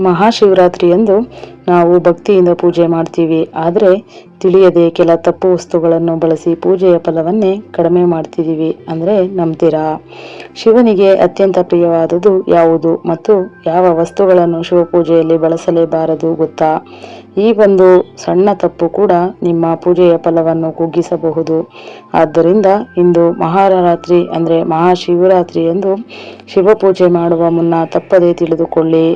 ಮಹಾಶಿವರಾತ್ರಿಯಂದು ನಾವು ಭಕ್ತಿಯಿಂದ ಪೂಜೆ ಮಾಡ್ತೀವಿ. ಆದರೆ ತಿಳಿಯದೆ ಕೆಲ ತಪ್ಪು ವಸ್ತುಗಳನ್ನು ಬಳಸಿ ಪೂಜೆಯ ಫಲವನ್ನೇ ಕಡಿಮೆ ಮಾಡ್ತಿದ್ದೀವಿ ಅಂದರೆ ನಂಬ್ತೀರಾ? ಶಿವನಿಗೆ ಅತ್ಯಂತ ಪ್ರಿಯವಾದುದು ಯಾವುದು ಮತ್ತು ಯಾವ ವಸ್ತುಗಳನ್ನು ಶಿವಪೂಜೆಯಲ್ಲಿ ಬಳಸಲೇಬಾರದು ಗೊತ್ತಾ? ಈ ಒಂದು ಸಣ್ಣ ತಪ್ಪು ಕೂಡ ನಿಮ್ಮ ಪೂಜೆಯ ಫಲವನ್ನು ಕುಗ್ಗಿಸಬಹುದು. ಆದ್ದರಿಂದ ಇಂದು ಮಹಾರಾತ್ರಿ ಅಂದರೆ ಮಹಾಶಿವರಾತ್ರಿ ಎಂದು ಶಿವಪೂಜೆ ಮಾಡುವ ಮುನ್ನ ತಪ್ಪದೇ ತಿಳಿದುಕೊಳ್ಳಿ.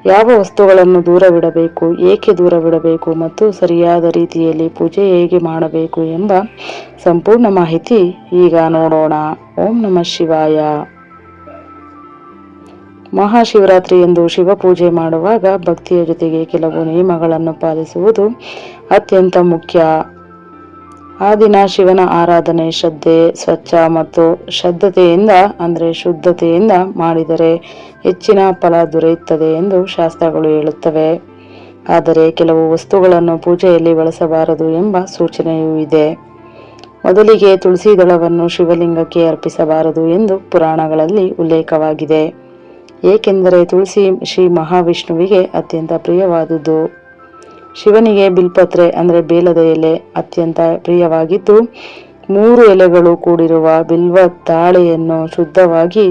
ಯಾವ ವಸ್ತುಗಳನ್ನು ದೂರವಿಡಬೇಕು, ಏಕೆ ದೂರವಿಡಬೇಕು ಮತ್ತು ಸರಿಯಾದ ರೀತಿಯಲ್ಲಿ ಪೂಜೆ ಹೇಗೆ ಮಾಡಬೇಕು ಎಂಬ ಸಂಪೂರ್ಣ ಮಾಹಿತಿ ಈಗ ನೋಡೋಣ. ಓಂ ನಮಃ ಶಿವಾಯ. ಮಹಾಶಿವರಾತ್ರಿ ಎಂದು ಶಿವಪೂಜೆ ಮಾಡುವಾಗ ಭಕ್ತಿಯ ಜೊತೆಗೆ ಕೆಲವು ನಿಯಮಗಳನ್ನು ಪಾಲಿಸುವುದು ಅತ್ಯಂತ ಮುಖ್ಯ. ಆ ದಿನ ಶಿವನ ಆರಾಧನೆ ಶ್ರದ್ಧೆ, ಸ್ವಚ್ಛ ಮತ್ತು ಶುದ್ಧತೆಯಿಂದ ಮಾಡಿದರೆ ಹೆಚ್ಚಿನ ಫಲ ದೊರೆಯುತ್ತದೆ ಎಂದು ಶಾಸ್ತ್ರಗಳು ಹೇಳುತ್ತವೆ. ಆದರೆ ಕೆಲವು ವಸ್ತುಗಳನ್ನು ಪೂಜೆಯಲ್ಲಿ ಬಳಸಬಾರದು ಎಂಬ ಸೂಚನೆಯೂ ಇದೆ. ಮೊದಲಿಗೆ ತುಳಸಿ ದಳವನ್ನು ಶಿವಲಿಂಗಕ್ಕೆ ಅರ್ಪಿಸಬಾರದು ಎಂದು ಪುರಾಣಗಳಲ್ಲಿ ಉಲ್ಲೇಖವಾಗಿದೆ. ಏಕೆಂದರೆ ತುಳಸಿ ಶ್ರೀ ಮಹಾವಿಷ್ಣುವಿಗೆ ಅತ್ಯಂತ ಪ್ರಿಯವಾದುದು. ಶಿವನಿಗೆ ಬಿಲ್ಪತ್ರೆ ಅಂದರೆ ಬೇಲದ ಎಲೆ ಅತ್ಯಂತ ಪ್ರಿಯವಾಗಿದ್ದು 3 ಎಲೆಗಳು ಕೂಡಿರುವ ಬಿಲ್ವ ತಾಳೆಯನ್ನು ಶುದ್ಧವಾಗಿ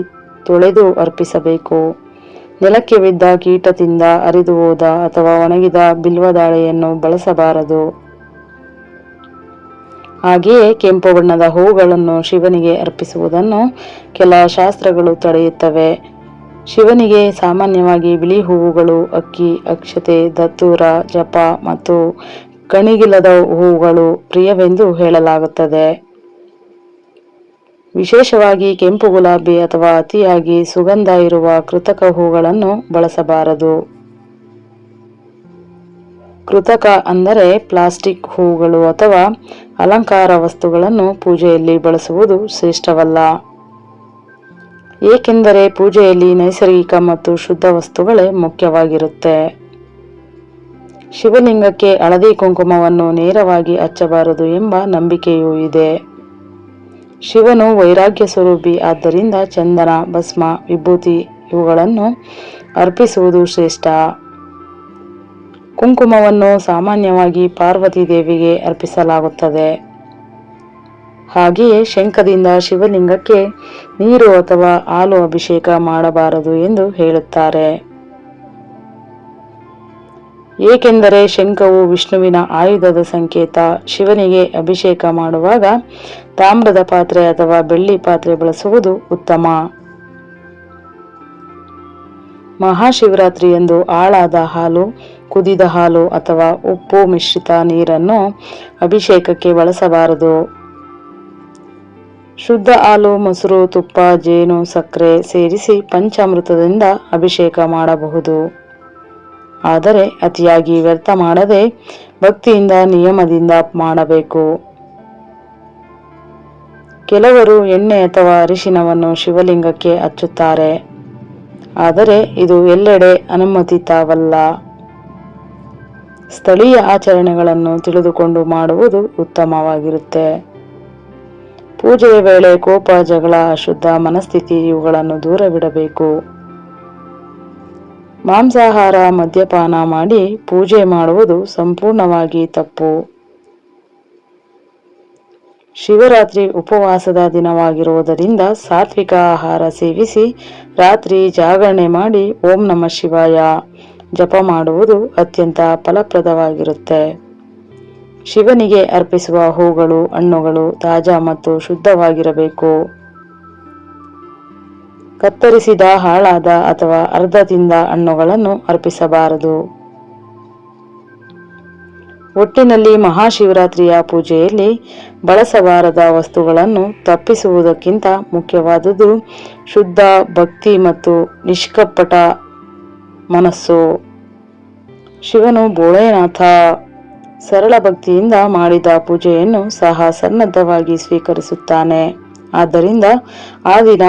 ತೊಳೆದು ಅರ್ಪಿಸಬೇಕು. ನೆಲಕ್ಕೆ ಬಿದ್ದ ಕೀಟದಿಂದ ಹರಿದು ಹೋದ ಅಥವಾ ಒಣಗಿದ ಬಿಲ್ವದಾಳೆಯನ್ನು ಬಳಸಬಾರದು. ಹಾಗೆಯೇ ಕೆಂಪು ಬಣ್ಣದ ಹೂಗಳನ್ನು ಶಿವನಿಗೆ ಅರ್ಪಿಸುವುದನ್ನು ಕೆಲ ಶಾಸ್ತ್ರಗಳು ತಡೆಯುತ್ತವೆ. ಶಿವನಿಗೆ ಸಾಮಾನ್ಯವಾಗಿ ಬಿಳಿ ಹೂವುಗಳು, ಅಕ್ಕಿ, ಅಕ್ಷತೆ, ದತ್ತೂರ, ಜಪ ಮತ್ತು ಕಣಿಗಿಲದ ಹೂವುಗಳು ಪ್ರಿಯವೆಂದು ಹೇಳಲಾಗುತ್ತದೆ. ವಿಶೇಷವಾಗಿ ಕೆಂಪು ಗುಲಾಬಿ ಅಥವಾ ಅತಿಯಾಗಿ ಸುಗಂಧ ಇರುವ ಕೃತಕ ಹೂಗಳನ್ನು ಬಳಸಬಾರದು. ಕೃತಕ ಅಂದರೆ ಪ್ಲಾಸ್ಟಿಕ್ ಹೂಗಳು ಅಥವಾ ಅಲಂಕಾರ ವಸ್ತುಗಳನ್ನು ಪೂಜೆಯಲ್ಲಿ ಬಳಸುವುದು ಶ್ರೇಷ್ಠವಲ್ಲ. ಏಕೆಂದರೆ ಪೂಜೆಯಲ್ಲಿ ನೈಸರ್ಗಿಕ ಮತ್ತು ಶುದ್ಧ ವಸ್ತುಗಳೇ ಮುಖ್ಯವಾಗಿರುತ್ತೆ. ಶಿವಲಿಂಗಕ್ಕೆ ಹಳದಿ ಕುಂಕುಮವನ್ನು ನೇರವಾಗಿ ಹಚ್ಚಬಾರದು ಎಂಬ ನಂಬಿಕೆಯೂ ಇದೆ. ಶಿವನು ವೈರಾಗ್ಯ ಸ್ವರೂಪಿ, ಆದ್ದರಿಂದ ಚಂದನ, ಭಸ್ಮ, ವಿಭೂತಿ ಇವುಗಳನ್ನು ಅರ್ಪಿಸುವುದು ಶ್ರೇಷ್ಠ. ಕುಂಕುಮವನ್ನು ಸಾಮಾನ್ಯವಾಗಿ ಪಾರ್ವತಿ ದೇವಿಗೆ ಅರ್ಪಿಸಲಾಗುತ್ತದೆ. ಹಾಗೆಯೇ ಶಂಖದಿಂದ ಶಿವಲಿಂಗಕ್ಕೆ ನೀರು ಅಥವಾ ಹಾಲು ಅಭಿಷೇಕ ಮಾಡಬಾರದು ಎಂದು ಹೇಳುತ್ತಾರೆ. ಏಕೆಂದರೆ ಶಂಖವು ವಿಷ್ಣುವಿನ ಆಯುಧದ ಸಂಕೇತ. ಶಿವನಿಗೆ ಅಭಿಷೇಕ ಮಾಡುವಾಗ ತಾಮ್ರದ ಪಾತ್ರೆ ಅಥವಾ ಬೆಳ್ಳಿ ಪಾತ್ರೆ ಬಳಸುವುದು ಉತ್ತಮ. ಮಹಾಶಿವರಾತ್ರಿಯಂದು ಹಾಳಾದ ಹಾಲು, ಕುದಿದ ಹಾಲು ಅಥವಾ ಉಪ್ಪು ಮಿಶ್ರಿತ ನೀರನ್ನು ಅಭಿಷೇಕಕ್ಕೆ ಬಳಸಬಾರದು. ಶುದ್ಧ ಹಾಲು, ಮೊಸರು, ತುಪ್ಪ, ಜೇನು, ಸಕ್ಕರೆ ಸೇರಿಸಿ ಪಂಚಾಮೃತದಿಂದ ಅಭಿಷೇಕ ಮಾಡಬಹುದು. ಆದರೆ ಅತಿಯಾಗಿ ವ್ಯರ್ಥ ಮಾಡದೆ ಭಕ್ತಿಯಿಂದ ನಿಯಮದಿಂದ ಮಾಡಬೇಕು. ಕೆಲವರು ಎಣ್ಣೆ ಅಥವಾ ಅರಿಶಿನವನ್ನು ಶಿವಲಿಂಗಕ್ಕೆ ಹಚ್ಚುತ್ತಾರೆ. ಆದರೆ ಇದು ಎಲ್ಲೆಡೆ ಅನುಮತಿತವಲ್ಲ. ಸ್ಥಳೀಯ ಆಚರಣೆಗಳನ್ನು ತಿಳಿದುಕೊಂಡು ಮಾಡುವುದು ಉತ್ತಮವಾಗಿರುತ್ತೆ. ಪೂಜೆಯ ವೇಳೆ ಕೋಪ, ಜಗಳ, ಅಶುದ್ಧ ಮನಸ್ಥಿತಿ ಇವುಗಳನ್ನು ದೂರವಿಡಬೇಕು. ಮಾಂಸಾಹಾರ, ಮದ್ಯಪಾನ ಮಾಡಿ ಪೂಜೆ ಮಾಡುವುದು ಸಂಪೂರ್ಣವಾಗಿ ತಪ್ಪು. ಶಿವರಾತ್ರಿ ಉಪವಾಸದ ದಿನವಾಗಿರುವುದರಿಂದ ಸಾತ್ವಿಕ ಆಹಾರ ಸೇವಿಸಿ ರಾತ್ರಿ ಜಾಗರಣೆ ಮಾಡಿ ಓಂ ನಮಃ ಶಿವಾಯ ಜಪ ಮಾಡುವುದು ಅತ್ಯಂತ ಫಲಪ್ರದವಾಗಿರುತ್ತೆ. ಶಿವನಿಗೆ ಅರ್ಪಿಸುವ ಹೂಗಳು, ಹಣ್ಣುಗಳು ತಾಜಾ ಮತ್ತು ಶುದ್ಧವಾಗಿರಬೇಕು. ಕತ್ತರಿಸಿದ, ಹಾಳಾದ ಅಥವಾ ಅರ್ಧ ತಿಂದ ಹಣ್ಣುಗಳನ್ನು ಅರ್ಪಿಸಬಾರದು. ಒಟ್ಟಿನಲ್ಲಿ ಮಹಾಶಿವರಾತ್ರಿಯ ಪೂಜೆಯಲ್ಲಿ ಬಳಸಬಾರದ ವಸ್ತುಗಳನ್ನು ತಪ್ಪಿಸುವುದಕ್ಕಿಂತ ಮುಖ್ಯವಾದುದು ಶುದ್ಧ ಭಕ್ತಿ ಮತ್ತು ನಿಷ್ಕಪಟ ಮನಸ್ಸು. ಶಿವನು ಭೋಳೆನಾಥ. ಸರಳ ಭಕ್ತಿಯಿಂದ ಮಾಡಿದ ಪೂಜೆಯನ್ನು ಸಹ ಸನ್ನದ್ಧವಾಗಿ ಸ್ವೀಕರಿಸುತ್ತಾನೆ. ಆದ್ದರಿಂದ ಆ ದಿನ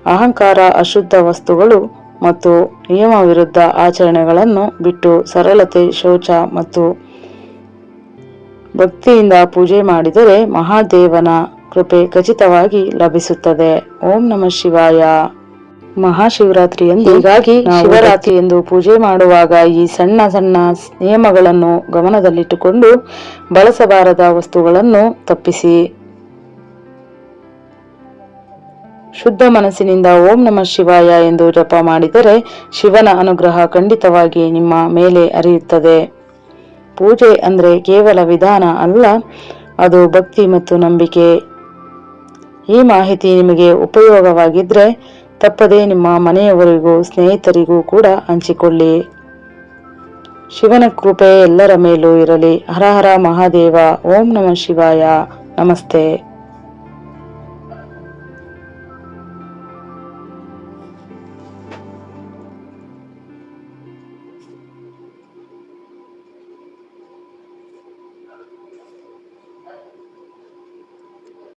ಅಹಂಕಾರ, ಅಶುದ್ಧ ವಸ್ತುಗಳು ಮತ್ತು ನಿಯಮ ವಿರುದ್ಧ ಆಚರಣೆಗಳನ್ನು ಬಿಟ್ಟು ಸರಳತೆ, ಶೌಚ ಮತ್ತು ಭಕ್ತಿಯಿಂದ ಪೂಜೆ ಮಾಡಿದರೆ ಮಹಾದೇವನ ಕೃಪೆ ಖಚಿತವಾಗಿ ಲಭಿಸುತ್ತದೆ. ಓಂ ನಮಃ ಶಿವಾಯ. ಮಹಾಶಿವರಾತ್ರಿ ಎಂದು. ಹೀಗಾಗಿ ಶಿವರಾತ್ರಿ ಎಂದು ಪೂಜೆ ಮಾಡುವಾಗ ಈ ಸಣ್ಣ ಸಣ್ಣ ನಿಯಮಗಳನ್ನು ಗಮನದಲ್ಲಿಟ್ಟುಕೊಂಡು ಬಳಸಬಾರದ ವಸ್ತುಗಳನ್ನು ತಪ್ಪಿಸಿ ಶುದ್ಧ ಮನಸ್ಸಿನಿಂದ ಓಂ ನಮಃ ಶಿವಾಯ ಎಂದು ಜಪ ಮಾಡಿದರೆ ಶಿವನ ಅನುಗ್ರಹ ಖಂಡಿತವಾಗಿ ನಿಮ್ಮ ಮೇಲೆ ಹರಿಯುತ್ತದೆ. ಪೂಜೆ ಅಂದ್ರೆ ಕೇವಲ ವಿಧಾನ ಅಲ್ಲ, ಅದು ಭಕ್ತಿ ಮತ್ತು ನಂಬಿಕೆ. ಈ ಮಾಹಿತಿ ನಿಮಗೆ ಉಪಯೋಗವಾಗಿದ್ರೆ ತಪ್ಪದೇ ನಿಮ್ಮ ಮನೆಯವರಿಗೂ ಸ್ನೇಹಿತರಿಗೂ ಕೂಡ ಹಂಚಿಕೊಳ್ಳಿ. ಶಿವನ ಕೃಪೆ ಎಲ್ಲರ ಮೇಲೂ ಇರಲಿ. ಹರ ಹರ ಮಹಾದೇವ. ಓಂ ನಮಃ ಶಿವಾಯ. ನಮಸ್ತೆ.